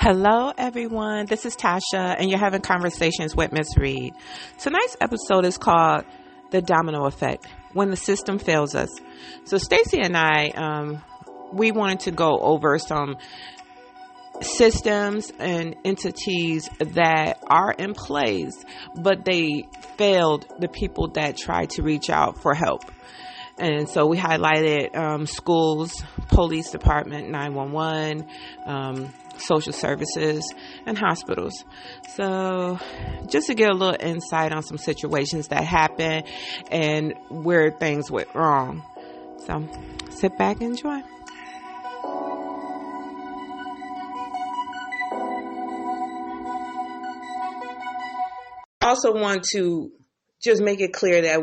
Hello, everyone. This is Tasha, and you're having conversations with Miss Reed. Tonight's episode is called "The Domino Effect: When the System Fails Us." So, Stacy and I, we wanted to go over some systems and entities that are in place, but they failed the people that tried to reach out for help. And so we highlighted schools, police department, 911, social services, and hospitals. So just to get a little insight on some situations that happened and where things went wrong. So sit back and enjoy. I also want to just make it clear that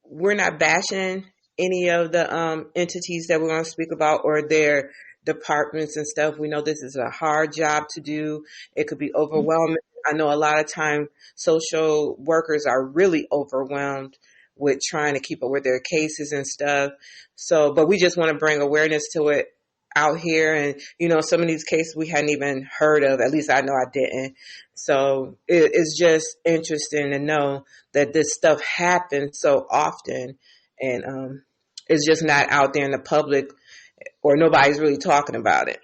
we're not bashing any of the entities that we're going to speak about or their departments and stuff. We know this is a hard job to do. It could be overwhelming. I know a lot of time social workers are really overwhelmed with trying to keep up with their cases and stuff. So, but we just want to bring awareness to it out here. And, some of these cases we hadn't even heard of. At least I know I didn't. So it's just interesting to know that this stuff happens so often and it's just not out there in the public or nobody's really talking about it.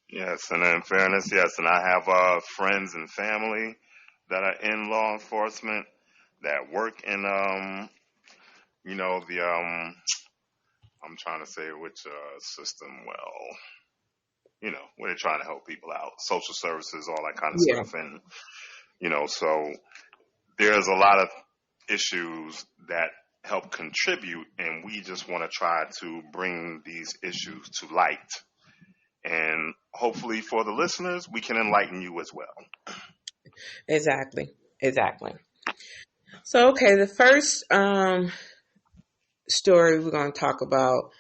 Yes, and in fairness, yes, and I have friends and family that are in law enforcement that work in the I'm trying to say which system. Well, where they're trying to help people out, social services, all that kind of Yeah. stuff, and so there's a lot of issues that help contribute, and we just want to try to bring these issues to light. And hopefully for the listeners, we can enlighten you as well. Exactly. So, okay, the first story we're going to talk about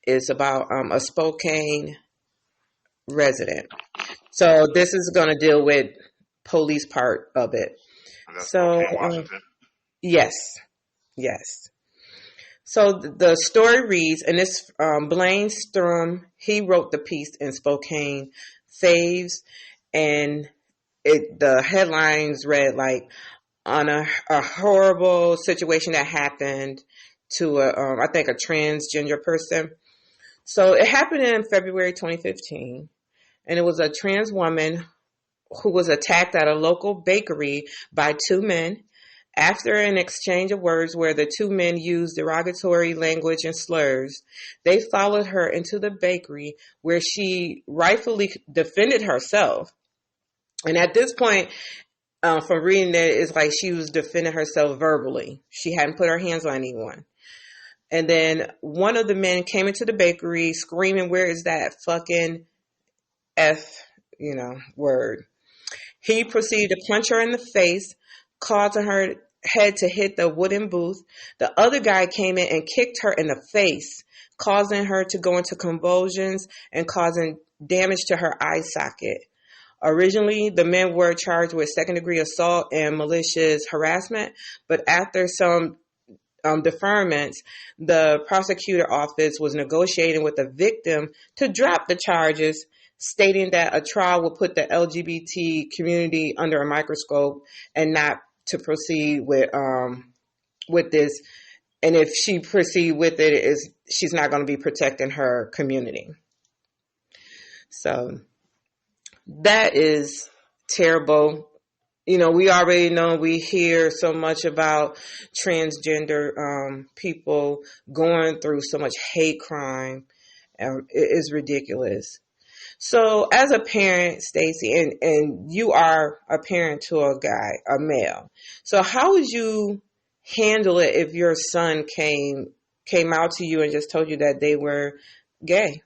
is about a Spokane resident. So this is going to deal with police part of it. That's So, Spokane, Washington. Yes. So the story reads, and this Blaine Strum, he wrote the piece in Spokane Faves, and the headlines read like on a horrible situation that happened to I think a transgender person. So it happened in February 2015, and it was a trans woman who was attacked at a local bakery by two men. After an exchange of words where the two men used derogatory language and slurs, they followed her into the bakery where she rightfully defended herself. And at this point, from reading it, it's like she was defending herself verbally. She hadn't put her hands on anyone. And then one of the men came into the bakery screaming, "Where is that fucking F, word?" He proceeded to punch her in the face, causing her head to hit the wooden booth. The other guy came in and kicked her in the face, causing her to go into convulsions and causing damage to her eye socket. Originally, the men were charged with second-degree assault and malicious harassment, but after some deferments, the prosecutor office was negotiating with the victim to drop the charges, stating that a trial would put the LGBT community under a microscope and not to proceed with this. And if she proceed with it, she's not going to be protecting her community. So that is terrible. We already know, we hear so much about transgender people going through so much hate crime. It is ridiculous. So as a parent, Stacy, and you are a parent to a guy, a male. So how would you handle it if your son came out to you and just told you that they were gay?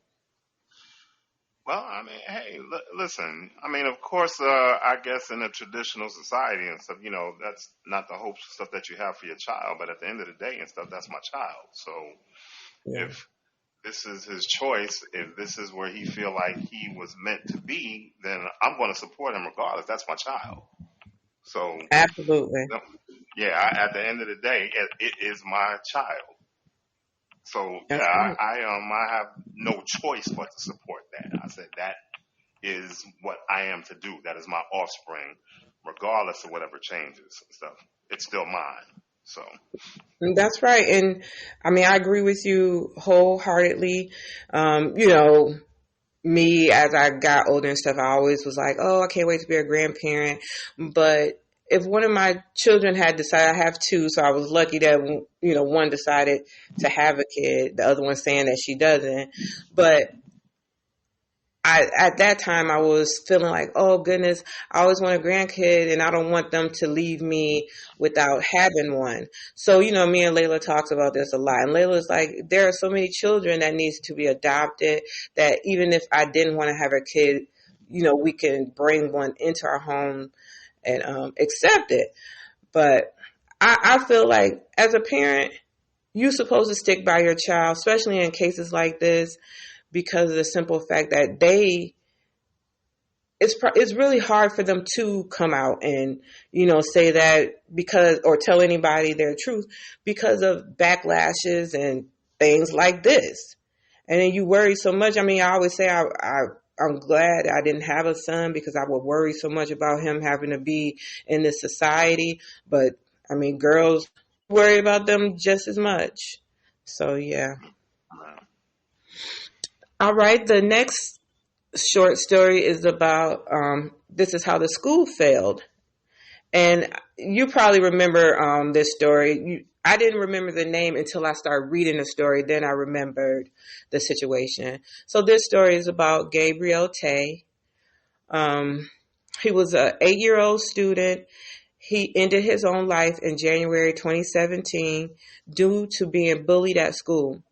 Well, I mean, hey, listen. I mean, of course, I guess in a traditional society and stuff, that's not the hopes stuff that you have for your child. But at the end of the day and stuff, that's my child. So Yeah. if this is his choice, if this is where he feel like he was meant to be, then I'm going to support him regardless. That's my child. So Absolutely. at the end of the day, it is my child. So That's yeah, right. I have no choice but to support that. I said that is what I am to do. That is my offspring, regardless of whatever changes and stuff. It's still mine. So That's right. And I mean, I agree with you wholeheartedly. You know, me as I got older and stuff, I always was like, oh, I can't wait to be a grandparent. But if one of my children had decided, I have two, so I was lucky that, you know, one decided to have a kid, the other one saying that she doesn't. But at that time I was feeling like, oh goodness, I always want a grandkid and I don't want them to leave me without having one. So, you know, me and Layla talks about this a lot. And Layla's like, there are so many children that needs to be adopted that even if I didn't want to have a kid, you know, we can bring one into our home and accept it. But I feel like as a parent, you're supposed to stick by your child, especially in cases like this, because of the simple fact that it's really hard for them to come out and, you know, say that because, or tell anybody their truth because of backlashes and things like this. And then you worry so much. I mean, I always say I'm glad I didn't have a son because I would worry so much about him having to be in this society. But I mean, girls worry about them just as much. So yeah. All right. The next short story is about this is how the school failed. And you probably remember this story. I didn't remember the name until I started reading the story. Then I remembered the situation. So this story is about Gabriel Tay. He was an 8-year-old student. He ended his own life in January 2017 due to being bullied at school.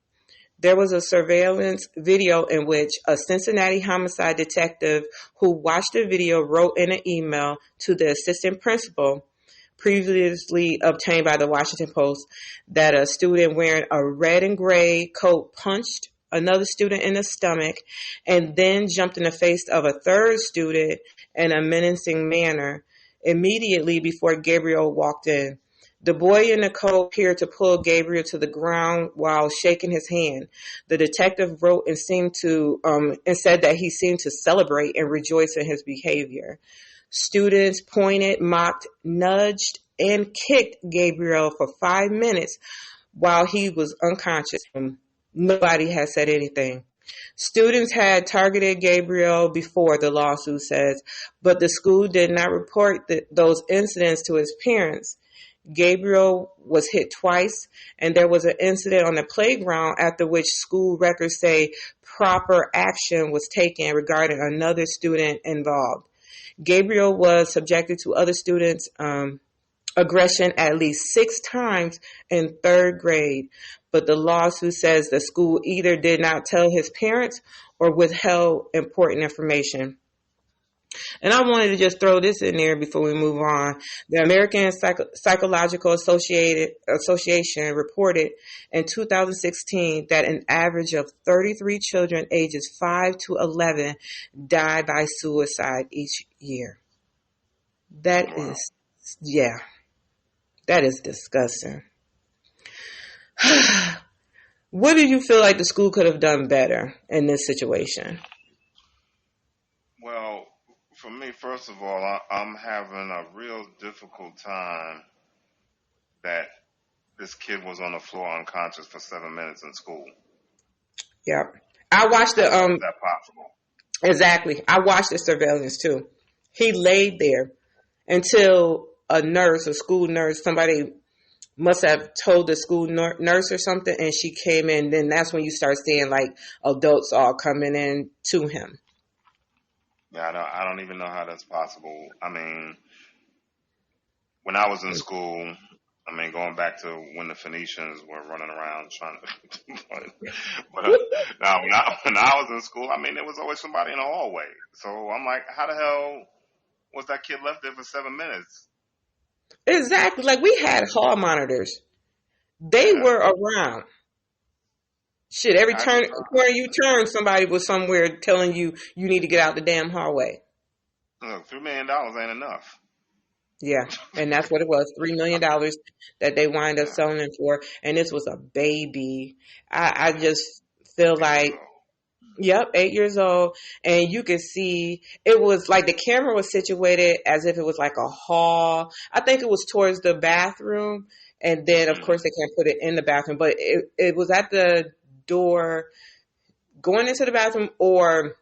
There was a surveillance video in which a Cincinnati homicide detective who watched the video wrote in an email to the assistant principal, previously obtained by the Washington Post, that a student wearing a red and gray coat punched another student in the stomach and then jumped in the face of a third student in a menacing manner immediately before Gabriel walked in. The boy in the coat appeared to pull Gabriel to the ground while shaking his hand. The detective wrote and said that he seemed to celebrate and rejoice in his behavior. Students pointed, mocked, nudged, and kicked Gabriel for 5 minutes while he was unconscious. Nobody had said anything. Students had targeted Gabriel before, the lawsuit says, but the school did not report those incidents to his parents. Gabriel was hit twice, and there was an incident on the playground after which school records say proper action was taken regarding another student involved. Gabriel was subjected to other students' aggression at least 6 times in 3rd grade, but the lawsuit says the school either did not tell his parents or withheld important information. And I wanted to just throw this in there before we move on. The American Psychological Association reported in 2016 that an average of 33 children ages 5 to 11 die by suicide each year. That is, yeah, that is disgusting. What do you feel like the school could have done better in this situation? Well, for me, first of all, I'm having a real difficult time that this kid was on the floor unconscious for 7 minutes in school. Yeah. I watched the How is that possible? Exactly. I watched the surveillance too. He laid there until a nurse, a school nurse, somebody must have told the school nurse or something, and she came in. Then that's when you start seeing like adults all coming in to him. Yeah, I don't even know how that's possible. I mean, when I was in school, I mean, going back to when the Phoenicians were running around trying to, now when I was in school, I mean, there was always somebody in the hallway. So I'm like, how the hell was that kid left there for 7 minutes? Exactly. Like we had hall monitors. They Yeah. were around. Shit, every I turn just, where you turn, somebody was somewhere telling you you need to get out the damn hallway. look, $3 million ain't enough. Yeah, and that's what it was, $3 million that they wind up Yeah, selling it for, and this was a baby. I just feel baby like girl. Yep, 8 years old. And you could see it was like the camera was situated as if it was like a hall. I think it was towards the bathroom. And then, of course, Mm-hmm. they can't put it in the bathroom, but it was at the door going into the bathroom or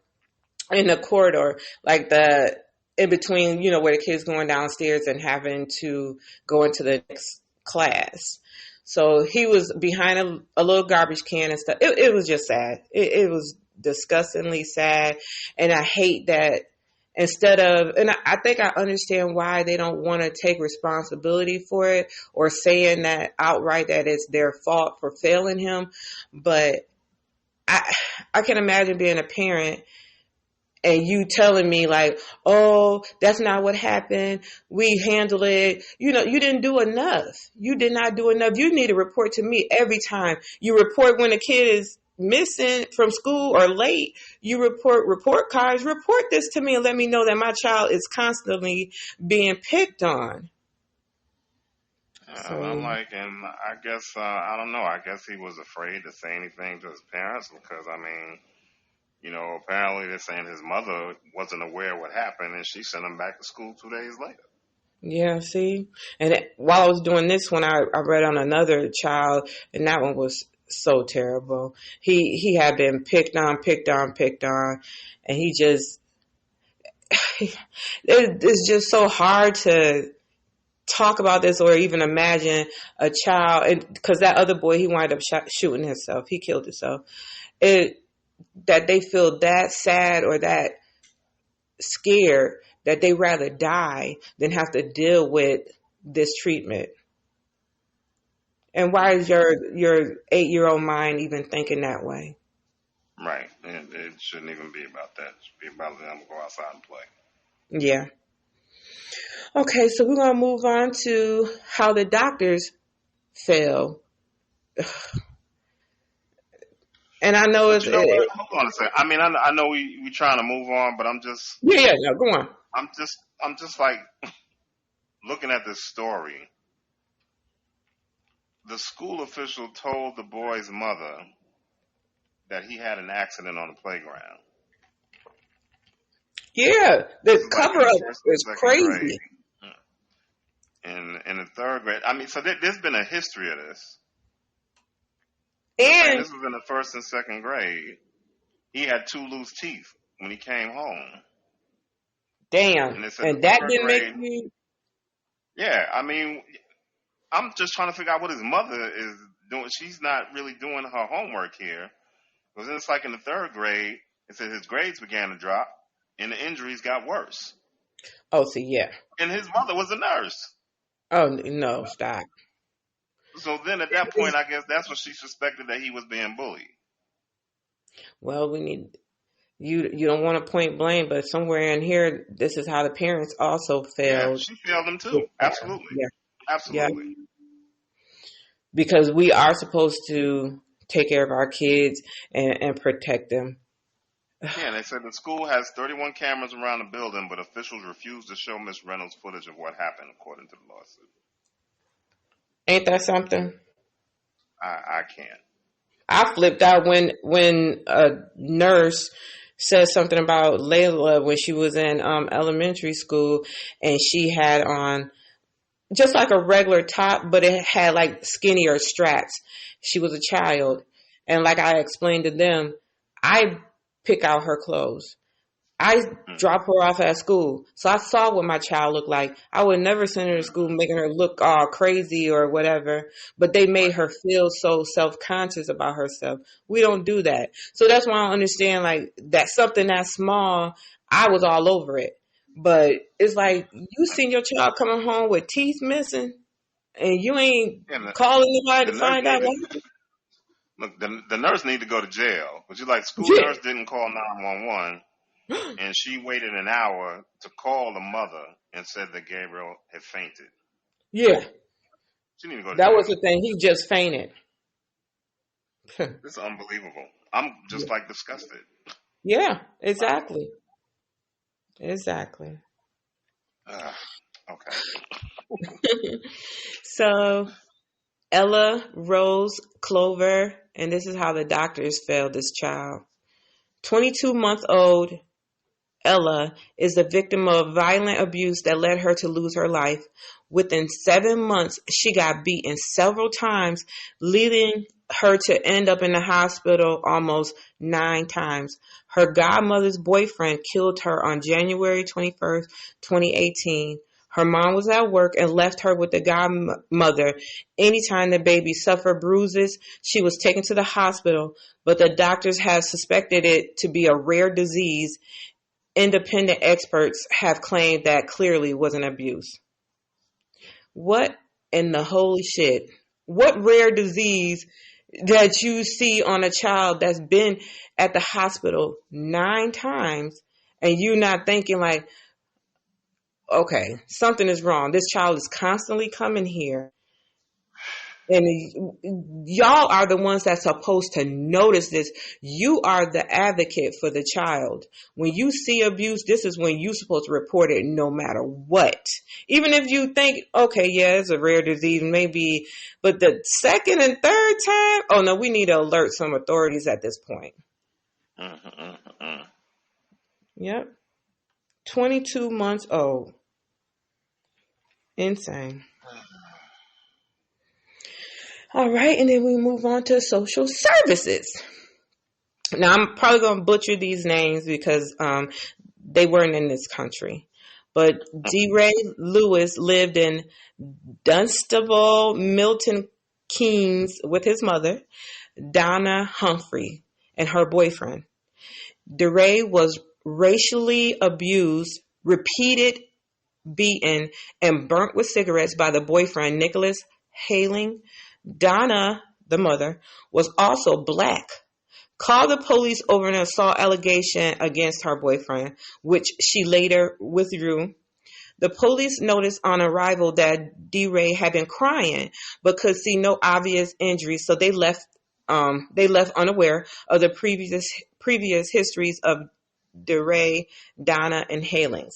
in the corridor, like the in between, where the kids going downstairs and having to go into the next class. So he was behind a little garbage can and stuff. It was just sad. It was disgustingly sad. And I hate that instead of, and I think I understand why they don't want to take responsibility for it or saying that outright that it's their fault for failing him. But I, I can imagine being a parent and you telling me like, oh, that's not what happened. We handled it. You didn't do enough. You did not do enough. You need to report to me every time. You report when a kid is missing from school or late. You report cards. Report this to me and let me know that my child is constantly being picked on. I'm So, like, and I guess I don't know. I guess he was afraid to say anything to his parents because I mean, apparently they're saying his mother wasn't aware of what happened, and she sent him back to school 2 days later. yeah, see? And while I was doing this one, I read on another child, and that one was so terrible. He had been picked on, picked on, picked on, and he just, it's just so hard to talk about this or even imagine a child, because that other boy, he wound up shooting himself. He killed himself. It, that they feel that sad or that scared that they rather die than have to deal with this treatment. And why is your 8-year-old mind even thinking that way? Right. And it shouldn't even be about that. It should be about them go outside and play. Yeah. Okay, so we're gonna move on to how the doctors fail. And I know But you know what? Hold on a second. I mean, I know we trying to move on, but yeah, no, go on. I'm just like looking at this story. The school official told the boy's mother that he had an accident on the playground. Yeah, This the is like cover in the up first and is second grade. crazy. In the third grade, I mean, so there's been a history of this. I'm saying And this was in the first and second grade. He had two loose teeth when he came home, damn, and they said the and that third didn't make grade. me. Yeah, I mean, I'm just trying to figure out what his mother is doing. She's not really doing her homework here. Because it's like in the third grade, it said his grades began to drop, and the injuries got worse. Oh, see, yeah. And his mother was a nurse. Oh no, stop. So then at that point, I guess that's when she suspected that he was being bullied. Well, we need you. You don't want to point blame, but somewhere in here, this is how the parents also Yeah, failed. she failed him too. With that. Absolutely. Yeah, yeah. Absolutely. Because we are supposed to take care of our kids and protect them. Yeah, and they said the school has 31 cameras around the building, but officials refused to show Miss Reynolds footage of what happened, according to the lawsuit. Ain't that something? I can't. I flipped out when a nurse said something about Layla when she was in elementary school, and she had on just like a regular top, but it had like skinnier straps. She was a child, and like I explained to them, I pick out her clothes. I drop her off at school. So I saw what my child looked like. I would never send her to school making her look all crazy or whatever, but they made Right. her feel so self-conscious about herself. We don't do that. So that's why I don't understand like that something that small, I was all over it. But it's like you seen your child coming home with teeth missing and you ain't And calling nobody the to nurse find out needed what happened. look. The nurse need to go to jail. But you like school nurse didn't call 911, Yeah. and she waited an hour to call the mother and said that Gabriel had fainted. Yeah. She need to go to That was jail. the thing. He just fainted. This is unbelievable. I'm just like disgusted. Yeah, exactly. Exactly. Uh, okay. So Ella, Rose, Clover, and this is how the doctors failed this child. 22-month-old Ella is the victim of violent abuse that led her to lose her life. Within 7 months, she got beaten several times, leading her to end up in the hospital almost 9 times. Her godmother's boyfriend killed her on January 21st, 2018. Her mom was at work and left her with the godmother. Anytime the baby suffered bruises, she was taken to the hospital, but the doctors have suspected it to be a rare disease. Independent experts have claimed that clearly was an abuse. What in the holy shit? What rare disease that you see on a child that's been at the hospital 9 times and you not thinking like, okay, something is wrong. This child is constantly coming here. And y'all are the ones that's supposed to notice this. You are the advocate for the child. When you see abuse, this is when you're supposed to report it no matter what. Even if you think, okay, yeah, it's a rare disease, maybe. But the second and third time, oh no, we need to alert some authorities at this point. Yep. 22 months old. Insane. All right, and then we move on to social services. Now, I'm probably going to butcher these names because they weren't in this country. But DeRay Lewis lived in Dunstable, Milton Keynes with his mother, Donna Humphrey, and her boyfriend. DeRay was racially abused, repeated beaten, and burnt with cigarettes by the boyfriend, Nicholas Haling. Donna, the mother, was also black. Called the police over an assault allegation against her boyfriend, which she later withdrew. The police noticed on arrival that DeRay had been crying but could see no obvious injuries, so they left unaware of the previous histories of DeRay, Donna, and Halings.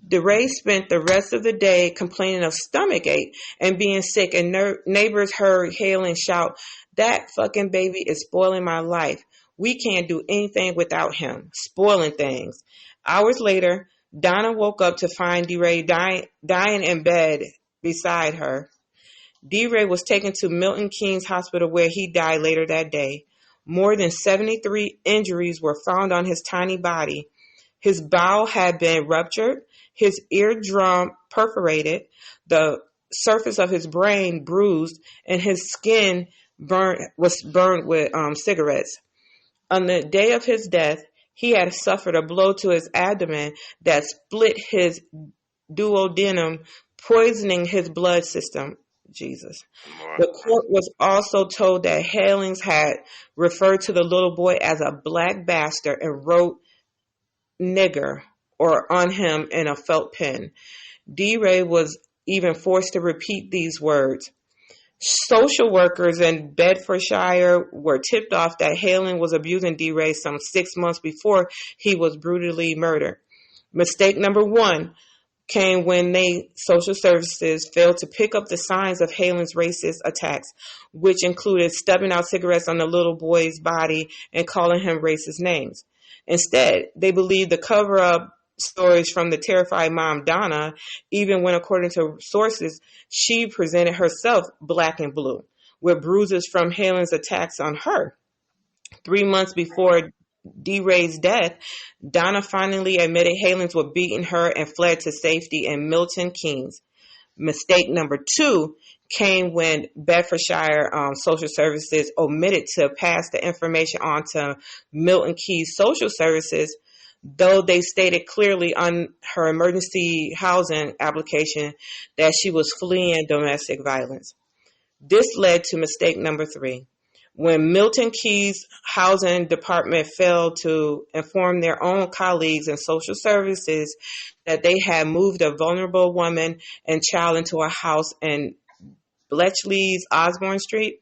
DeRay spent the rest of the day complaining of stomach ache and being sick, and neighbors heard Haling shout, "That fucking baby is spoiling my life. We can't do anything without him. Spoiling things." Hours later, Donna woke up to find DeRay dying in bed beside her. DeRay was taken to Milton Keynes Hospital where he died later that day. More than 73 injuries were found on his tiny body. His bowel had been ruptured, his eardrum perforated, the surface of his brain bruised, and his skin was burned with cigarettes. On the day of his death, he had suffered a blow to his abdomen that split his duodenum, poisoning his blood system. Jesus. The court was also told that Halings had referred to the little boy as a black bastard and wrote "nigger" or on him in a felt pen. DeRay was even forced to repeat these words. Social workers in Bedfordshire were tipped off that Haling was abusing DeRay some 6 months before he was brutally murdered. Mistake number 1 came when social services failed to pick up the signs of Haling's racist attacks, which included stubbing out cigarettes on the little boy's body and calling him racist names. Instead, they believed the cover-up stories from the terrified mom, Donna, even when, according to sources, she presented herself black and blue, with bruises from Haling's attacks on her. 3 months before DeRay's death, Donna finally admitted Halings were beating her and fled to safety in Milton Keynes. Mistake number 2 came when Bedfordshire Social Services omitted to pass the information on to Milton Keynes Social Services, though they stated clearly on her emergency housing application that she was fleeing domestic violence. This led to mistake number 3. When Milton Keynes Housing Department failed to inform their own colleagues in social services that they had moved a vulnerable woman and child into a house in Bletchley's Osborne Street.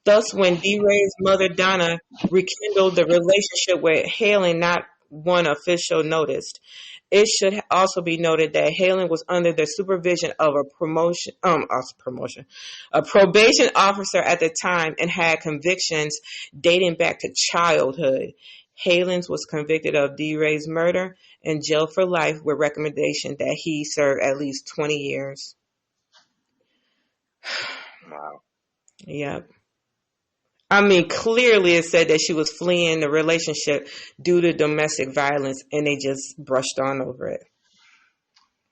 Thus, when DeRay's mother, Donna, rekindled the relationship with Haling, not one official noticed. It should also be noted that Haling was under the supervision of a probation officer at the time and had convictions dating back to childhood. Halens was convicted of DeRay's murder and jailed for life with recommendation that he serve at least 20 years. Wow. Yep. I mean, clearly it said that she was fleeing the relationship due to domestic violence, and they just brushed on over it.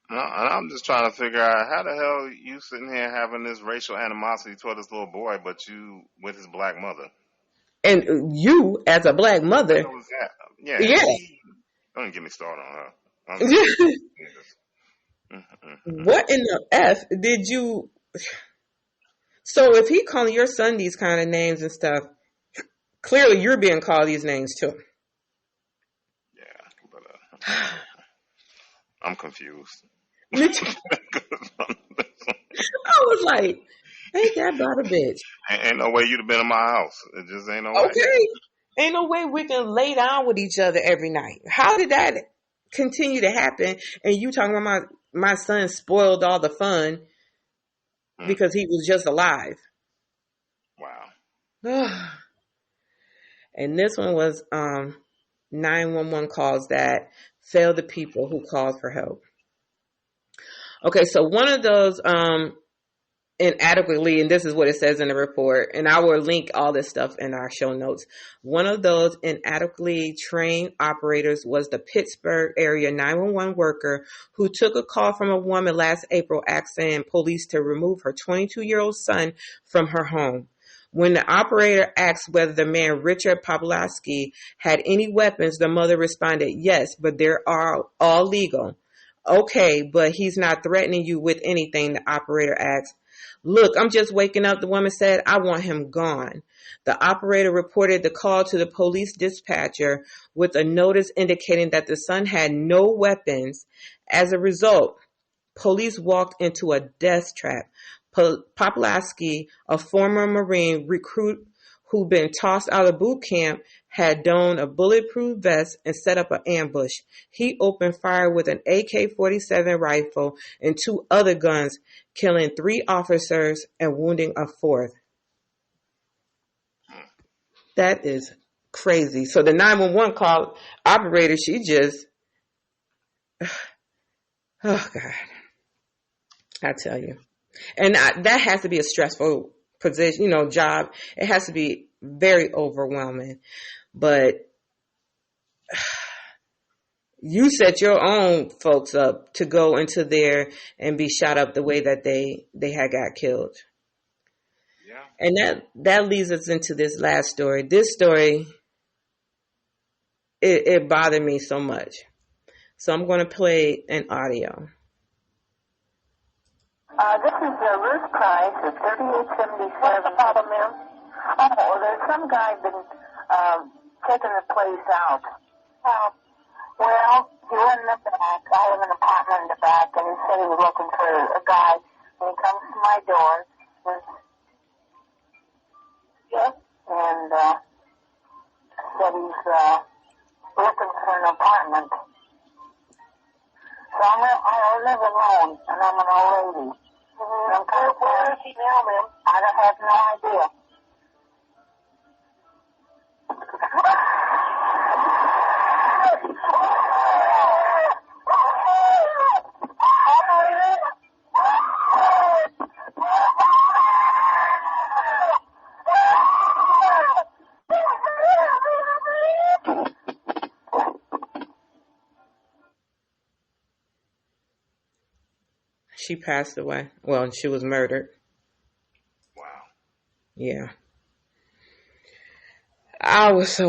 And I'm just trying to figure out how the hell you sitting here having this racial animosity toward this little boy, but you with his black mother. And you, as a black mother, What was that? Yeah. Don't even get me started on her. What in the F did you? So if he calling your son these kind of names and stuff, clearly you're being called these names too. Yeah, but I'm confused. I was like, ain't that about a bitch? Ain't no way you'd have been in my house. It just ain't no way. Okay. Ain't no way we can lay down with each other every night. How did that continue to happen? And you talking about my son spoiled all the fun because he was just alive. Wow. And this one was 911 calls that failed the people who called for help. Okay, so one of those inadequately, and this is what it says in the report, and I will link all this stuff in our show notes. One of those inadequately trained operators was the Pittsburgh area 911 worker who took a call from a woman last April asking police to remove her 22-year-old son from her home. When the operator asked whether the man, Richard Poplawski, had any weapons, the mother responded, yes, but they're all legal. Okay, but he's not threatening you with anything, the operator asked. Look, I'm just waking up, the woman said. I want him gone. The operator reported the call to the police dispatcher with a notice indicating that the son had no weapons. As a result, police walked into a death trap. Poplawski, a former Marine recruit who'd been tossed out of boot camp, had donned a bulletproof vest and set up an ambush. He opened fire with an AK-47 rifle and 2 other guns, killing 3 officers and wounding a 4th. That is crazy. So the 911 call operator, she just, oh God, I tell you. And that has to be a stressful position, job. It has to be very overwhelming. But you set your own folks up to go into there and be shot up the way that they had got killed. Yeah. And that leads us into this last story. This story, it bothered me so much. So I'm going to play an audio. This is Ruth Price of 3877. What's the problem, ma'am? Oh, there's some guy been taking the place out. Well, he went in the back. I have an apartment in the back, and he said he was looking for a guy. And he comes to my door. Yes? And said he's looking for an apartment. So I live alone, and I'm an old lady. Where is he now, ma'am? I don't have no idea. She passed away. Well, she was murdered. Wow. Yeah. I was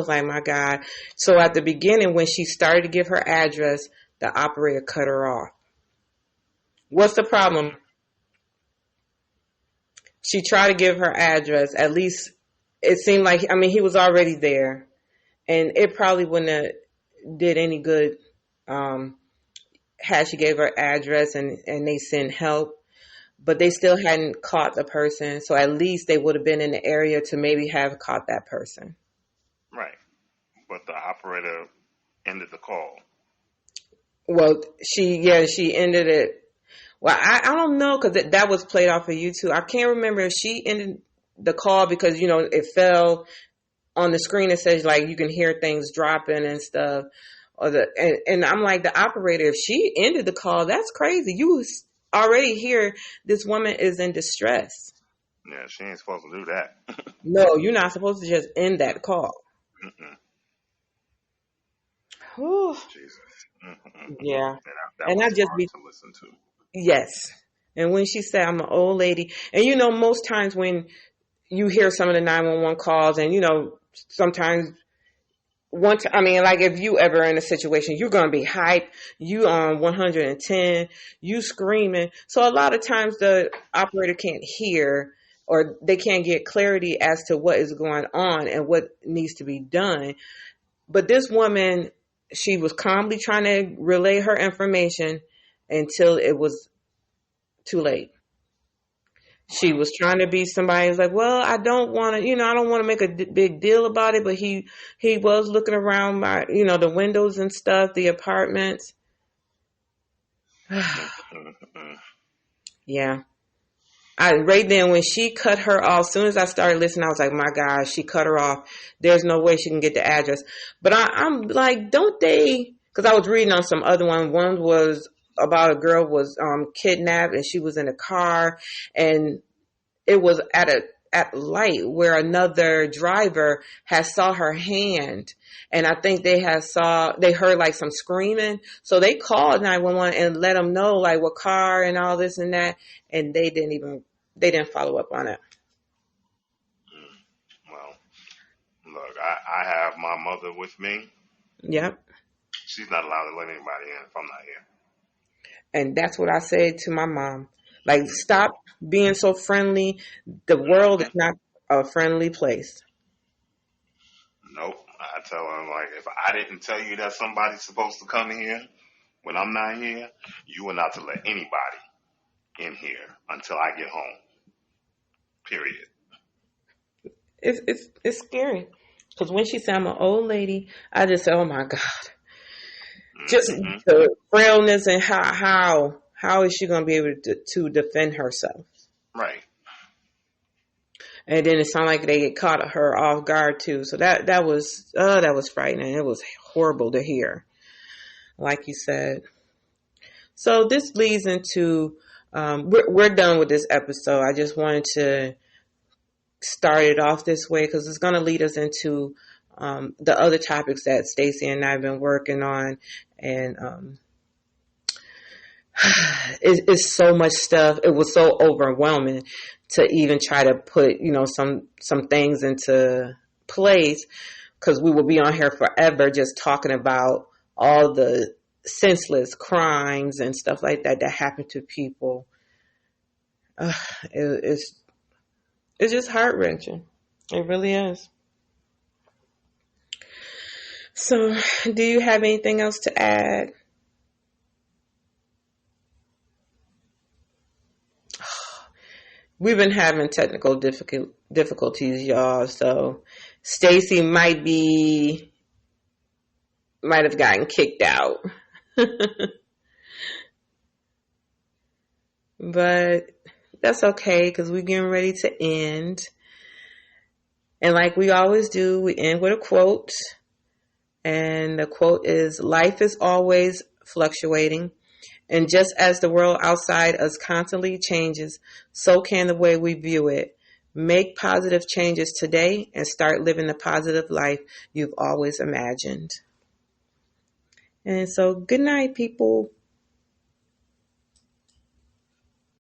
like, my God. So at the beginning, when she started to give her address, the operator cut her off. What's the problem? She tried to give her address. At least it seemed like, he was already there. And it probably wouldn't have did any good had she gave her address and they sent help. But they still hadn't caught the person. So at least they would have been in the area to maybe have caught that person. Right. But the operator ended the call. Well, she ended it. Well, I don't know because that was played off of YouTube. I can't remember if she ended the call because, it fell on the screen it says like you can hear things dropping and stuff. And I'm like, the operator, if she ended the call, that's crazy. You already hear this woman is in distress. Yeah, she ain't supposed to do that. No, you're not supposed to just end that call. Mm-mm. Whew. Jesus. Yeah. That And I was just hard be, to listen to. yes. And when she said, I'm an old lady, and you know, most times when you hear some of the 911 calls, and you know, sometimes I mean, like if you ever in a situation, you're going to be hyped, you on 110, you screaming. So a lot of times the operator can't hear or they can't get clarity as to what is going on and what needs to be done. But this woman, she was calmly trying to relay her information until it was too late. She was trying to be somebody who's like, well, I don't want to, I don't want to make a big deal about it, but he was looking around my, the windows and stuff, the apartments. Yeah. Right then when she cut her off, as soon as I started listening, I was like, my gosh, she cut her off. There's no way she can get the address. But I'm like, don't they, because I was reading on some other one. One was about a girl was kidnapped and she was in a car and it was at light where another driver had saw her hand. And I think they heard like some screaming. So they called 911 and let them know like what car and all this and that. And they didn't follow up on it. Well, look, I have my mother with me. Yep. She's not allowed to let anybody in if I'm not here. And that's what I said to my mom. Like, stop being so friendly. The world is not a friendly place. Nope. I tell her, like, if I didn't tell you that somebody's supposed to come here when I'm not here, you are not to let anybody in here until I get home. Period. It's scary. Because when she said I'm an old lady, I just said, oh my God. Just the frailness and how is she going to be able to defend herself? Right. And then it sounded like they get caught her off guard too. So that was frightening. It was horrible to hear, like you said. So this leads into we're done with this episode. I just wanted to start it off this way because it's going to lead us into the other topics that Stacey and I have been working on, and it's so much stuff. It was so overwhelming to even try to put, some things into place because we will be on here forever just talking about all the senseless crimes and stuff like that happen to people. It's just heart-wrenching. It really is. So, do you have anything else to add? We've been having technical difficulties, y'all. So, Stacey might have gotten kicked out. But that's okay because we're getting ready to end. And like we always do, we end with a quote. And the quote is, life is always fluctuating. And just as the world outside us constantly changes, so can the way we view it. Make positive changes today and start living the positive life you've always imagined. And so, good night, people.